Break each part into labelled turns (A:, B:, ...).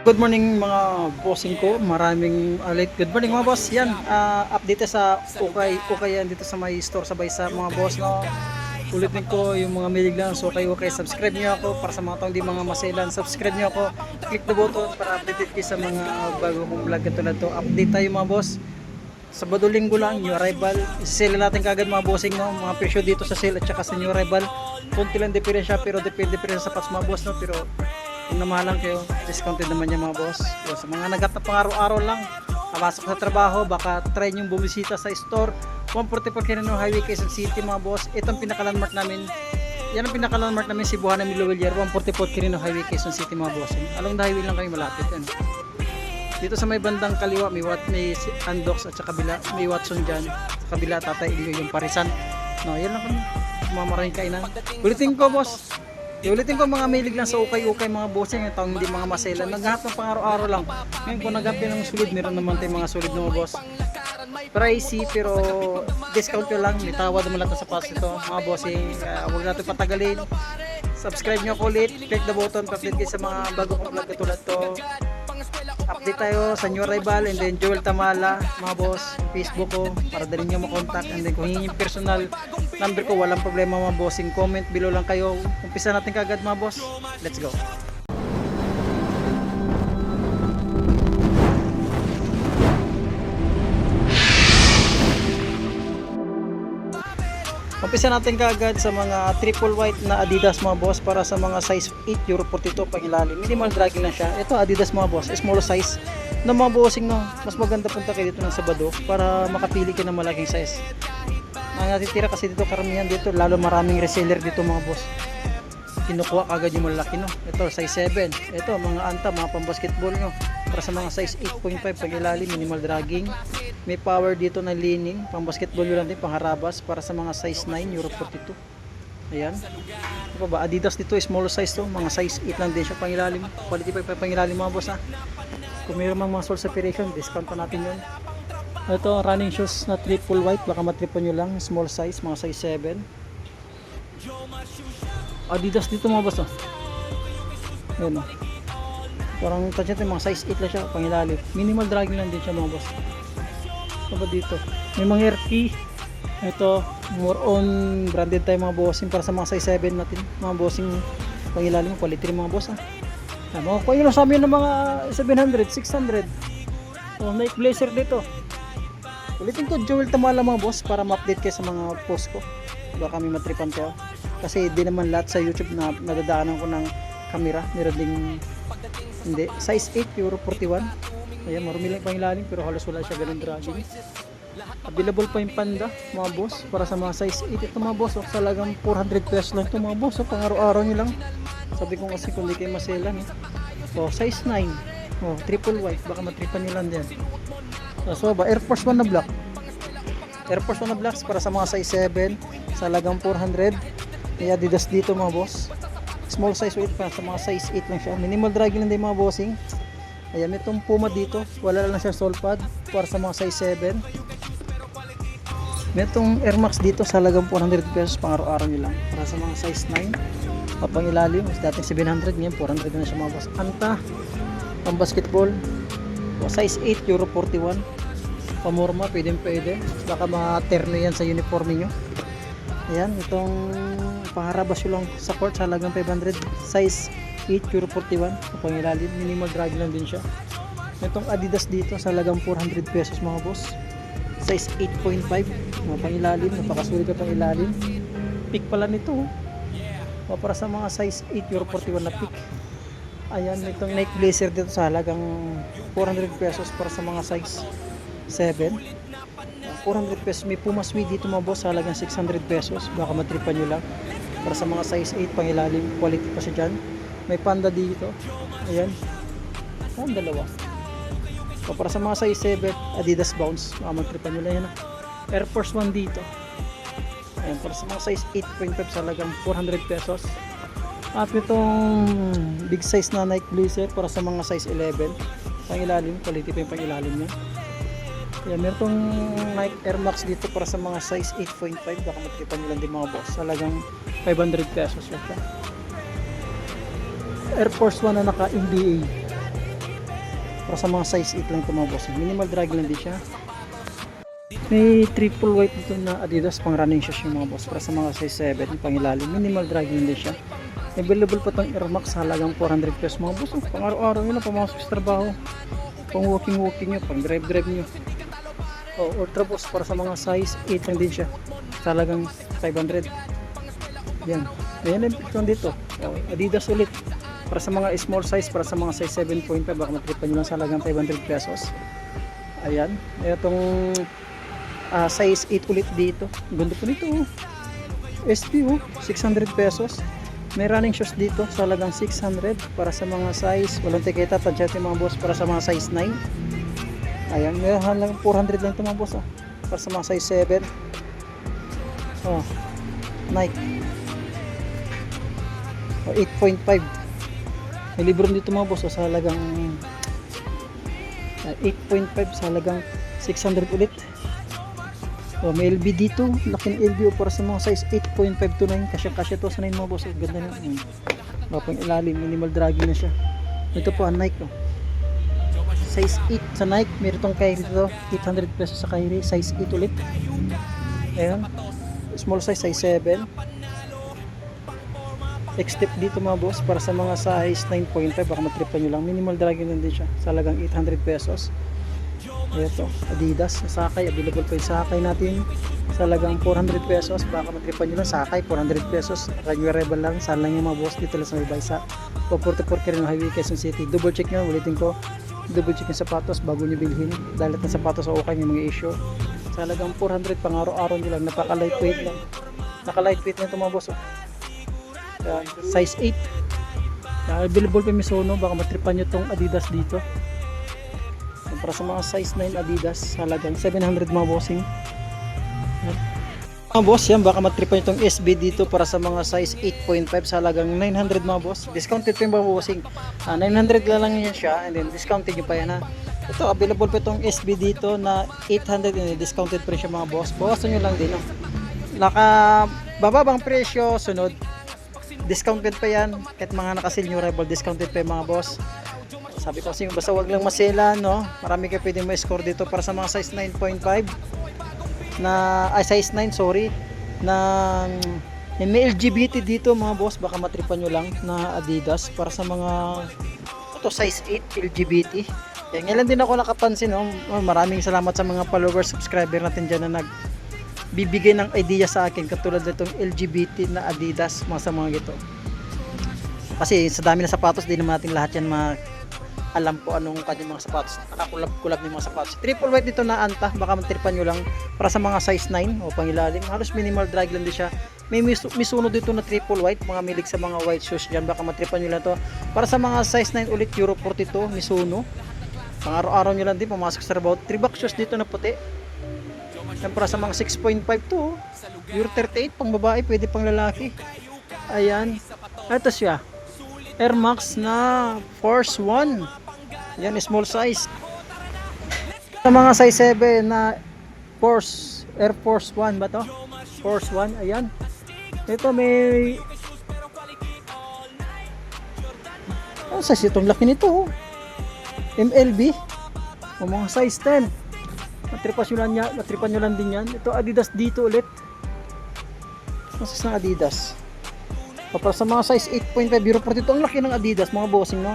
A: Good morning mga bossing ko. Maraming ulit. Good morning mga boss. Yan, update sa ukay yan dito sa may store sabay sa mga boss no. Ulitin ko yung mga milig lang. So okay, subscribe niyo ako para sa mga taong di mga maselan. Subscribe niyo ako. Click the button para updated kayo sa mga bago kong vlog na to. Update tayo mga boss. Sabado linggo lang, new arrival. Isisale natin kagad mga bossing no. Mga presyo dito sa sale at saka sa new arrival. Kunti lang diferensya pero depende sa sapatos mga boss no. Pero kung namahalan kayo, discounted naman yan mga boss. So, sa mga nagtatap pang araw-araw lang, napasok sa trabaho, baka try nyo bumisita sa store 144 Quirino Highway, Quezon City mga boss. Ito ang pinaka-landmark namin. Yan ang pinaka-landmark namin, Cebuana Milowiller, 144 Quirino Highway, Quezon City mga boss. Along the highway lang kami malapit yan. Dito sa may bandang kaliwa, may Andox at sa kabila, may Watson dyan. Sa kabila, Tatay Ilyo yung Parisan. No, yan lang kami. Mamaraming kainan. Ulitin ko boss. Ulitin ko mga mailig lang sa ukay-ukay mga bossing yung taong hindi mga maselan. Naghahanap ng pang-araw-araw lang. Ngayon kung naghahanap ng sulit, meron naman tayong mga sulit na mga boss. Pricey pero discount ko lang. May tawad naman lang sa pass ito mga bossing. Huwag natin patagalin. Subscribe nyo ako ulit. Click the button para update kayo sa mga bago kong vlog katulad to. Update tayo sa new arrival and then Joel Tamala mga boss, Facebook ko para dali nyo makontak, and then kung hingin personal number ko walang problema mga bossing, comment below lang kayo. Umpisa natin kagad mga boss, let's go. Umpisa natin kaagad sa mga triple white na Adidas mga boss para sa mga size 8 Euro 42 pang ilalim. Minimal dragging lang siya. Ito Adidas mga boss, small size. No mga bossing no, mas maganda punta kayo dito ng Sabado para makapili kayo ng malaking size. Ang natitira kasi dito karamihan dito, lalo maraming reseller dito mga boss. Kinukuha kagad yung malaki no. Ito size 7. Ito mga anta, mga pang-basketball no. Para sa mga size 8.5 pang ilalim, minimal dragging. May power dito na leaning, pang-basketball yun din, pang-harabas para sa mga size 9 Euro 42. Ayan. Ano pa ba? Adidas dito, small size to, mga size 8 lang din siya pang ilalim. Quality pa pang ilalim mga boss ha. Kung mayroon mga sole separation, discount pa natin yun. Ito running shoes na triple white, baka matripan nyo lang, small size, mga size 7. Adidas dito mga boss oh. Ayan oh. Parang touch natin mga size 8 lang siya pang ilalim. Minimal dragging lang din siya mga boss. Ano ba dito? May mga RP. Ito, more on branded tayo mga bossing para sa mga size 7 natin. Mga bossing pang ilalim, quality rin mga boss ha. Mga kuha nyo sa amin ng mga 700, 600. So, Nike Blazer dito. Ulitin ko, Joel Tamala mga boss para ma-update kayo sa mga post ko. Baka kami matripan kayo. Kasi di naman lahat sa YouTube na nadadaanan ko ng camera. Meron ding hindi. Size 8 Euro 41. Ayan, marumi lang pang ilalim pero halos wala siya ganun dragging. Available pa yung Panda mga boss para sa mga size 8. Ito mga boss, talagang 400 pesos lang ito mga boss. Pang araw-araw nyo lang. Sabi ko kasi kung di kayo maselan so size 9 triple white, baka matripan nyo lang din. So ba, Air Force 1 na black. Air Force 1 na blacks para sa mga size 7 sa halagang 400. May Adidas dito mga boss, small size weight para sa mga size 8 lang siya. Minimal dragging lang din mga bossing. Ayan, itong Puma dito, wala lang siya sole pad para sa mga size 7. May itong Air Max dito sa halagang 400 pesos pang araw-araw nyo lang para sa mga size 9. Pang ilalim, dating 700, ngayon 400 na siya mga boss. Anta, pang basketball, size 8 Euro 41. Pamorma, pwede. Baka ma-terno yan sa uniforme nyo. Ayan, itong pangharabas yun lang sa court sa halagang 500. Size 8 Euro 41. Pang ilalim, minimal drag lang din siya. Itong Adidas dito sa halagang 400 pesos mga boss. Size 8.5. Pang ilalim, napakasulit pa pang ilalim. Pick pala nito. Para sa mga size 8 Euro 41 na pick. Ayan, itong Nike Blazer dito sa halagang 400 pesos para sa mga size 7. 400 pesos. May Puma Suede dito mga boss sa halagang 600 pesos. Baka matripan nyo lang. Para sa mga size 8 pang ilalim, quality pa siya dyan. May Panda dito. Ayan. Ang dalawa. Para sa mga size 7, Adidas Bounce. Baka matripan nyo lang yan. Air Force 1 dito. Ayan, para sa mga size 8.5 sa halagang 400 pesos. At itong big size na Nike Blazer para sa mga size 11. Pang ilalim, quality pa yung pang ilalim niya. Ayan, meron itong Nike Air Max dito para sa mga size 8.5. Baka matripan nyo lang din mga boss. Sa halagang 500 pesos lang siya. Air Force 1 na naka NBA. Para sa mga size 8 lang ito mga boss. Minimal drag lang din siya. May triple white dito na Adidas pang running shoes yung mga boss. Para sa mga size 7 pang ilalim. Minimal drag lang din siya. Available pa itong Air Max sa halagang 400 pesos mga boss. Pang araw-araw yun, pamasok sa trabaho. Pang walking nyo, pang drive nyo. Ultra Boost para sa mga size 8 lang din siya. Sa halagang 500. Yan. Ayan yung dito. Adidas ulit. Para sa mga small size, para sa mga size 7.5, baka matripan nyo lang sa halagang 500 pesos. Ayan. Itong size 8 ulit dito. Ganda po nito. SP 600 pesos. May running shoes dito sa halagang 600 para sa mga size. Walang tiketa, tansya mga boss para sa mga size 9. Ayan. May halagang 400 lang ito mga boss. Para sa mga size 7. Nike. 8.5. May libro dito mga boss sa halagang 8.5 sa halagang 600 ulit. May LB dito, laking LB para sa mga size 8.5 to 9. Kasya to sa 9 mga boss. Ganda na. Mapang ilalim, minimal dragging na siya. Ito po ang Nike. Size 8 sa Nike. Meron itong Kyrie dito, 800 pesos sa Kyrie. Size 8 ulit. Ayan. Small size 7. X-step dito mga boss para sa mga size 9.5, baka matripan nyo lang. Minimal dragging din siya sa halagang 800 pesos. Ito, Adidas, Sakay, available pa yung Sakay natin sa halagang 400 pesos, baka matripan nyo lang. Sakay 400 pesos, Rebel lang, saan lang yung mga boss dito lang sa may baysa. 44 ka rin ng Highway Quezon City. Double check nyo, ulitin ko, double check yung sapatos bago nyo bilhin dahil at ng sapatos okay, may mga issue. Sa halagang 400, pang araw-araw nyo lang, napaka lightweight lang, naka lightweight na ito mga boss. Size 8. Available pa Mizuno, baka matripan nyo tong Adidas dito. Para sa mga size 9 Adidas, halagang 700 mga bossing. Mga boss, yan, baka matripan nyo tong SB dito para sa mga size 8.5 sa halagang 900 mga boss. Discounted pa yung mga bossing. 900 lang yan siya, and then discounted nyo pa yan ha. Ito, available pa itong SB dito na 800, and discounted pa rin siya mga boss. Bawasan nyo lang din. Bababang presyo, sunod. Discounted pa yan, kahit mga nakasil new Rebel, discounted pa yung mga boss. Sabi ko kasi basta wag lang masela, no? Marami kayo pwedeng ma-score dito para sa mga size 9.5 size 9, sorry, na may LGBT dito mga boss, baka matripan nyo lang na Adidas para sa mga ito size 8 LGBT. Kaya ngayon din ako nakapansin, no? Maraming salamat sa mga followers, subscriber natin dyan na bibigay ng idea sa akin katulad nitong LGBT na Adidas, mga sa mga gito. Kasi sa dami na sapatos, di naman natin lahat yan alam po anong kanyang mga sapatos. Nakakulab-kulab ng mga sapatos. Triple white dito na Anta, baka matripan nyo lang para sa mga size 9 o pangilalim. Halos minimal drag lang din siya. May Mizuno dito na triple white, mga milig sa mga white shoes dyan, baka matripan nyo lang to. Para sa mga size 9 ulit, Euro 42, Mizuno. Pang araw-araw nyo lang din, pumasok sa trabaho. 3-back shoes dito na puti. Yan para sa mga 6.5 to, Euro 38, pang babae, pwede pang lalaki. Ayan. Ito siya. Air Max na Force 1. Yan, small size. Sa mga size 7 na Air Force 1 ba to? Force 1, ayan. Ito may size itong laki nito. MLB. O mga size 10. Matripan nyo lang din yan. Ito Adidas dito ulit. Masas ng Adidas. Para sa mga size 8.5 Euro 42, ang laki ng Adidas mga bossing, no?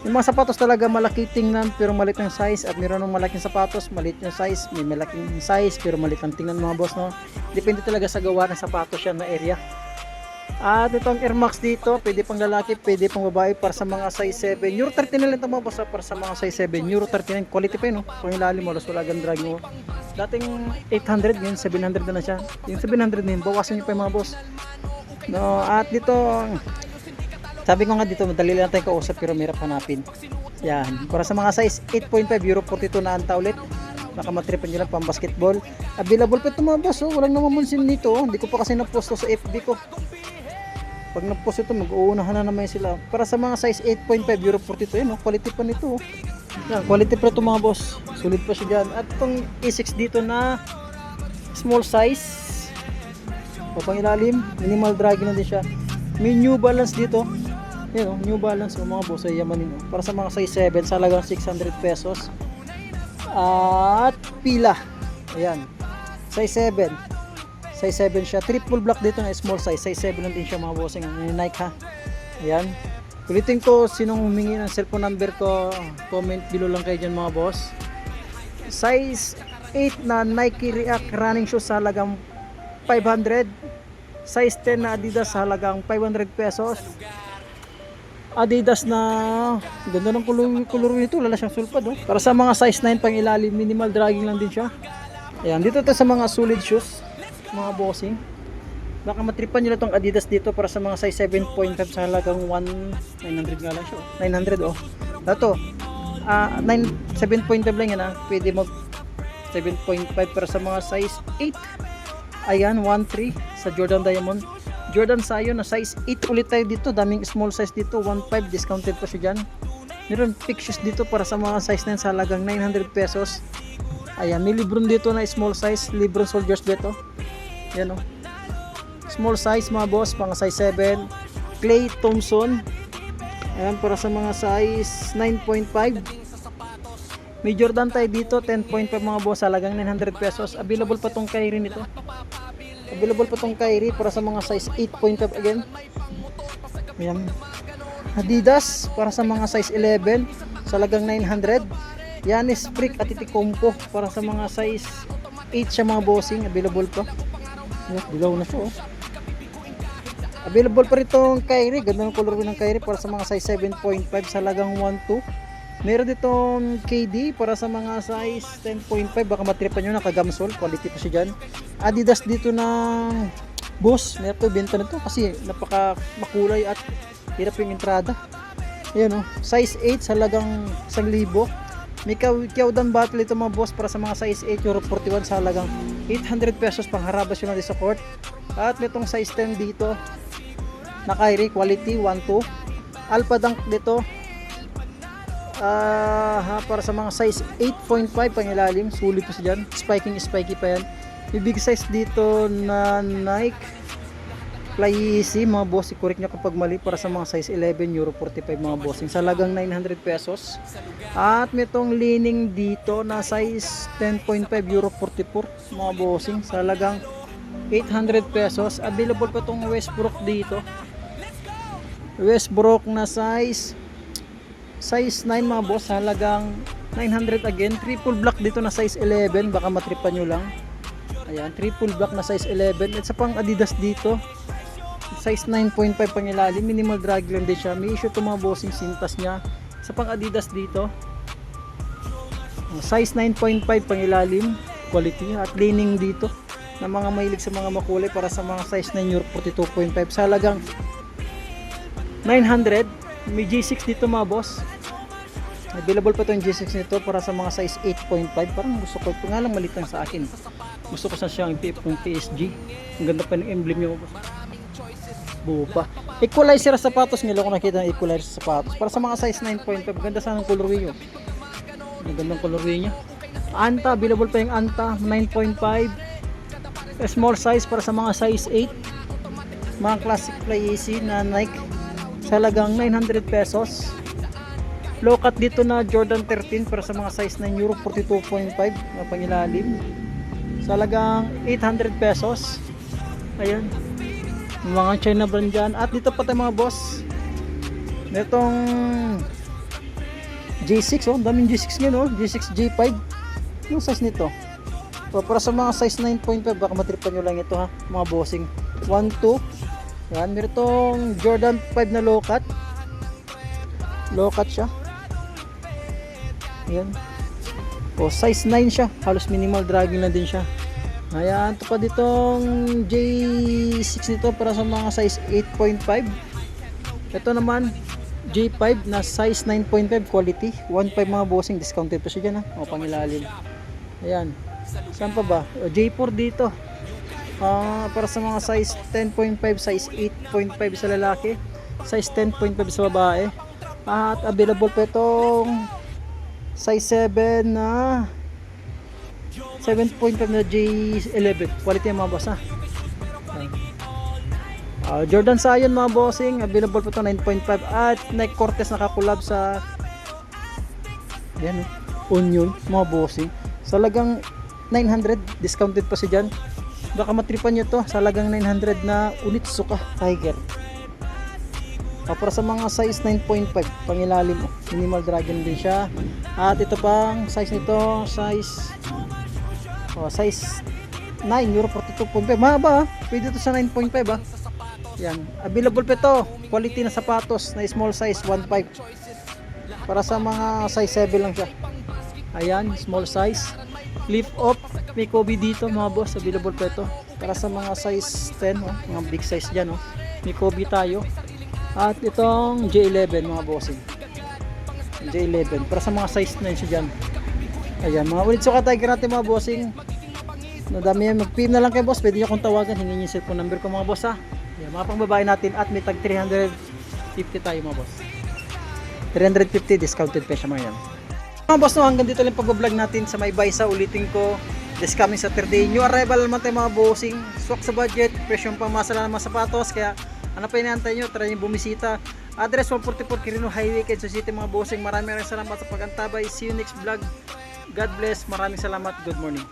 A: Yung mga sapatos talaga malaki tingnan pero maliit ang size, at meron ng malaking sapatos, maliit yung size, may malaking size pero maliit ang tingnan mga boss, no? Depende talaga sa gawa ng sapatos yan na area. At itong Air Max dito, pwede pang lalaki, pwede pang babae para sa mga size 7. Euro 39 lang ito mga boss, para sa mga size 7. Euro 39, quality pa yun, no? Kung ilalim mo, wala gang drag mo. Dating 800, ngayon 700 na siya. Yung 700 na yun, bawasan nyo pa yung mga boss. No, at dito, sabi ko nga dito, madali lang tayong kausap pero mahirap hanapin. Yan, para sa mga size 8.5 Euro 42 na Anta ulit. Baka matripan nyo lang pang basketball. Available pa ito mga boss, oh. Walang namamansin nito, oh. Hindi ko pa kasi naposto sa FB ko. Pag napost ito, mag-uunahan na naman sila. Para sa mga size 8.5 Euro 42, yun, oh. Quality pa nito, oh. Yan, quality pa ito mga boss. Sulit pa siya dyan. At itong A6 dito na small size, o pang ilalim, minimal dragging na din siya. May New Balance dito Yan o, New Balance o mga boss ay yamanin o. Para sa mga size 7 sa halagang 600 pesos. At pila. Ayan. Size 7. Size 7 siya. Triple black dito na small size. Size 7 lang din siya mga bossing. Nike ha. Ayan. Ulitin ko, sinong humingi ng cellphone number ko, comment below lang kayo dyan mga boss. Size 8 na Nike React running shoes sa halagang 500. Size 10 na Adidas sa halagang 500 pesos. Adidas na ganda ng kulor nito, lala siyang sulpad oh. Para sa mga size 9 pang ilalim, minimal dragging lang din siya. Ayan, dito to sa mga solid shoes, mga bossing. Baka matripan nyo na tong Adidas dito para sa mga size 7.5 sa halagang 900 nga lang siya. 900 oh. Dato, 7.5 lang yan ah. Pwede mag 7.5 para sa mga size 8. Ayan, 1.3 sa Jordan Diamond. Jordan Zion na size 8 ulit tayo dito. Daming small size dito. 1.5 discounted pa siya dyan. Meron pick shoes dito para sa mga size 9 sa halagang 900 pesos. Ayan, may Lebron dito na small size. Lebron Soldiers dito. Yan o. Small size mga boss. Pang size 7. Klay Thompson. Ayan, para sa mga size 9.5. May Jordan tayo dito. 10.5 mga boss. Halagang 900 pesos. Available pa tong Kyrie nito. Available po tong Kyrie para sa mga size 8.5 again. Ayan. Adidas para sa mga size 11 sa halagang 900. Yanis Freak at Antetokounmpo para sa mga size 8 siya mga bossing. Available pa. Dilaw na siya oh. Available pa rin tong Kyrie. Ganda ng color ng Kyrie para sa mga size 7.5 sa halagang 1.2. Meron ditong KD para sa mga size 10.5. Baka matripan nyo, nakagamsol. Quality pa siya dyan. Adidas dito na boss. Meron to, benta na to kasi napaka makulay at hirap yung entrada. Ayan o. Size 8 sa halagang 1,000. May Kyaudan Battle ito mga boss para sa mga size 8 Euro 41 sa halagang 800 pesos. Pangharabas yun natin sa court. At may itong size 10 dito na Kyrie quality 1.2. Alpha Dunk dito. Para sa mga size 8.5 pang ilalim, sulit pa siya dyan. Spiky pa yan. May big size dito na Nike Fly Easy mga boss, i-correct nyo kapag mali, para sa mga size 11 Euro 45 mga bossing sa halagang 900 pesos. At may itong leaning dito na size 10.5 Euro 44 mga bossing sa halagang 800 pesos. Available pa itong Westbrook dito. Westbrook na size 9 mga boss, halagang 900 again. Triple black dito na size 11, baka matripan nyo lang. Ayan, triple black na size 11. At sa pang Adidas dito, size 9.5 pang ilalim, minimal drag lang din siya. May issue to mga bossing sintas niya. Sa pang Adidas dito, size 9.5 pang ilalim, quality. At leaning dito na mga mahilig sa mga makulay para sa mga size 9 Euro 42.5 sa halagang 900. May G6 dito mga boss. Available pa itong G6 nito para sa mga size 8.5. Parang gusto ko ito nga lang, malit lang sa akin. Gusto ko sa siyang PF ng PSG. Ang ganda pa ng emblem niya boss. Buo pa. Equalizer sa sapatos nila, kung nakita ng equalizer sa sapatos. Para sa mga size 9.5. Ganda sana ng colorway yun. Ang gandang colorway niya. Anta, available pa yung Anta 9.5. Small size para sa mga size 8. Mga classic Fly Easy na Nike sa halagang 900 pesos. Low cut dito na Jordan 13 para sa mga size 9 Euro 42.5 na pangilalim sa halagang 800 pesos. Ayan, mga China brand dyan. At dito pa tayo mga boss, netong J6 oh, daming J6 nyo no? J6 J5 yung size nito. So, para sa mga size 9.5 baka matripan nyo lang ito ha mga bossing. 1.2. Yan, meron itong Jordan 5 na low cut. Low cut siya. Ayan. O, size 9 siya. Halos minimal dragging lang din siya. Ayan, ito pa ditong J6 nito para sa mga size 8.5. Ito naman, J5 na size 9.5 quality. 1.5 mga bossing. Discounted pa siya dyan ha. O, pangilalim. Ayan. Saan pa ba? O, J4 dito. Para sa mga size 10.5, size 8.5 sa lalaki, size 10.5 sa babae. At available pa itong size 7 na 7.5 na J11 quality mga boss ha. Jordan Zion mga bossing, available po ito 9.5 at Nike Cortez nakakulab sa yan, Union mga bossing. Salagang 900, discounted pa si dyan. Baka matripan nyo to, salagang 900 na Onitsuka Tiger. Para sa mga size 9.5 pangilalim, minimal dragon din siya. At ito pang size nito, size 9, Euro 42.5. Mahaba, pwede ito sa 9.5 Yan, available pa ito, quality na sapatos na small size 1.5. Para sa mga size 7 lang siya. Ayan, small size. Flip up, may Kobe dito mga boss, available pa ito. Para sa mga size 10, mga big size dyan, may Kobe tayo. At itong J11 mga bossing, J11 para sa mga size 9 siya dyan. Ayan, mga Onitsuka Tiger natin mga bossing. Nadami yan, mag-PM na lang kay boss, pwede nyo akong tawagan, hingin yung cellphone number ko mga boss Ayan, mga pangbabae natin at may tag 350 tayo mga boss. 350 discounted pa siya mga yan. Mga boss, hanggang dito lang pag-vlog natin sa may Baysa. Ulitin ko, this coming Saturday, new arrival naman tayo mga bossing. Swak sa budget, presyong pangmasala ng mga sapatos, kaya ano pa inaantay nyo, try nyo bumisita. Address 144 Quirino Highway, Quezon City mga bossing. Maraming salamat sa pag-antabay. See you next vlog. God bless, maraming salamat, good morning.